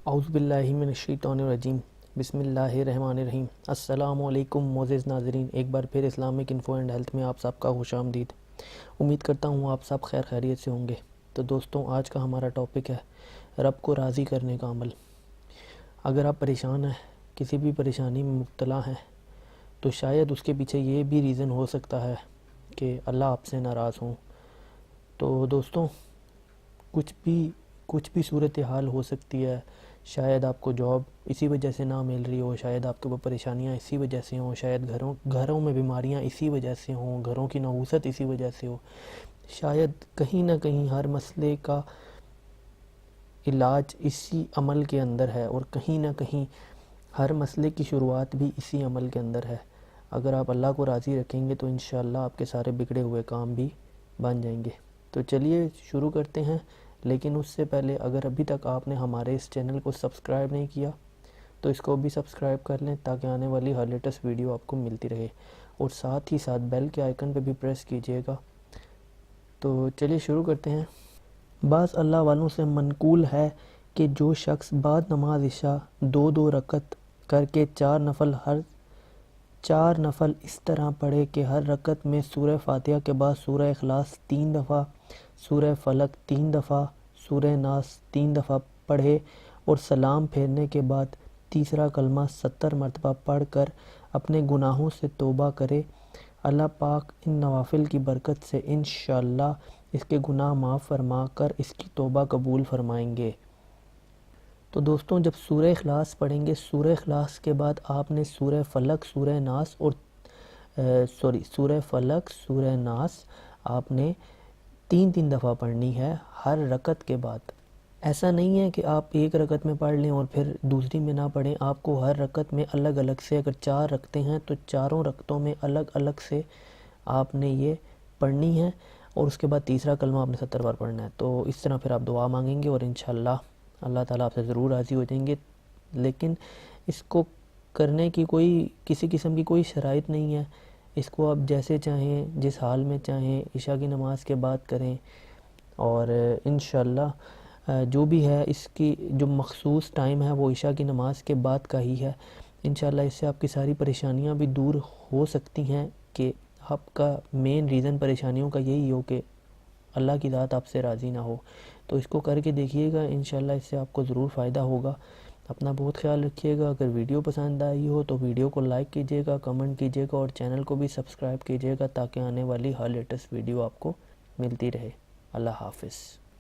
اعوذ باللہ من الشیطان الرجیم، بسم اللہ الرحمن الرحیم۔ السلام علیکم معزز ناظرین، ایک بار پھر اسلامک انفو اینڈ ہیلتھ میں آپ سب کا خوش آمدید۔ امید کرتا ہوں آپ سب خیر خیریت سے ہوں گے۔ تو دوستوں، آج کا ہمارا ٹاپک ہے رب کو راضی کرنے کا عمل۔ اگر آپ پریشان ہیں، کسی بھی پریشانی میں مبتلا ہیں، تو شاید اس کے پیچھے یہ بھی ریزن ہو سکتا ہے کہ اللہ آپ سے ناراض ہوں۔ تو دوستوں، کچھ بھی صورتحال ہو سکتی ہے۔ شاید آپ کو جاب اسی وجہ سے نہ مل رہی ہو، شاید آپ کے اوپر پریشانیاں اسی وجہ سے ہوں، شاید گھروں میں بیماریاں اسی وجہ سے ہوں، گھروں کی نحوست اسی وجہ سے ہو، شاید کہیں نہ کہیں ہر مسئلے کا علاج اسی عمل کے اندر ہے، اور کہیں نہ کہیں ہر مسئلے کی شروعات بھی اسی عمل کے اندر ہے۔ اگر آپ اللہ کو راضی رکھیں گے تو انشاءاللہ آپ کے سارے بگڑے ہوئے کام بھی بن جائیں گے۔ تو چلیے شروع کرتے ہیں، لیکن اس سے پہلے اگر ابھی تک آپ نے ہمارے اس چینل کو سبسکرائب نہیں کیا تو اس کو بھی سبسکرائب کر لیں، تاکہ آنے والی ہر لیٹسٹ ویڈیو آپ کو ملتی رہے، اور ساتھ ہی ساتھ بیل کے آئیکن پہ بھی پریس کیجئے گا۔ تو چلیے شروع کرتے ہیں۔ بعض اللہ والوں سے منقول ہے کہ جو شخص بعد نماز عشاء 2 رکعت کر کے 4 نفل اس طرح پڑھے کہ ہر رکعت میں سورہ فاتحہ کے بعد سورہ اخلاص 3 دفعہ، سورہ فلق 3 دفعہ، سورہ ناس 3 دفعہ پڑھے، اور سلام پھیرنے کے بعد تیسرا کلمہ 70 مرتبہ پڑھ کر اپنے گناہوں سے توبہ کرے، اللہ پاک ان نوافل کی برکت سے انشاءاللہ اس کے گناہ معاف فرما کر اس کی توبہ قبول فرمائیں گے۔ تو دوستوں، جب سورہ اخلاص پڑھیں گے، سورہ اخلاص کے بعد آپ نے سورہ فلق، سورہ ناس سورہ ناس آپ نے 3 دفعہ پڑھنی ہے ہر رکعت کے بعد۔ ایسا نہیں ہے کہ آپ ایک رکعت میں پڑھ لیں اور پھر دوسری میں نہ پڑھیں، آپ کو ہر رکعت میں الگ الگ سے، اگر 4 رکعتیں ہیں تو چاروں رکعتوں میں الگ الگ سے آپ نے یہ پڑھنی ہے، اور اس کے بعد تیسرا کلمہ آپ نے 70 بار پڑھنا ہے۔ تو اس طرح پھر آپ دعا مانگیں گے اور انشاءاللہ اللہ تعالیٰ آپ سے ضرور راضی ہو جائیں گے۔ لیکن اس کو کرنے کی کسی قسم کی کوئی شرائط نہیں ہے، اس کو آپ جیسے چاہیں، جس حال میں چاہیں، عشاء کی نماز کے بعد کریں، اور انشاءاللہ جو بھی ہے اس کی جو مخصوص ٹائم ہے وہ عشاء کی نماز کے بعد کا ہی ہے۔ انشاءاللہ اس سے آپ کی ساری پریشانیاں بھی دور ہو سکتی ہیں، کہ آپ کا مین ریزن پریشانیوں کا یہی ہو کہ اللہ کی ذات آپ سے راضی نہ ہو۔ تو اس کو کر کے دیکھیے گا، انشاءاللہ اس سے آپ کو ضرور فائدہ ہوگا۔ اپنا بہت خیال رکھیے گا۔ اگر ویڈیو پسند آئی ہو تو ویڈیو کو لائک کیجیے گا، کمنٹ کیجیے گا، اور چینل کو بھی سبسکرائب کیجیے گا، تاکہ آنے والی ہر لیٹسٹ ویڈیو آپ کو ملتی رہے۔ اللہ حافظ۔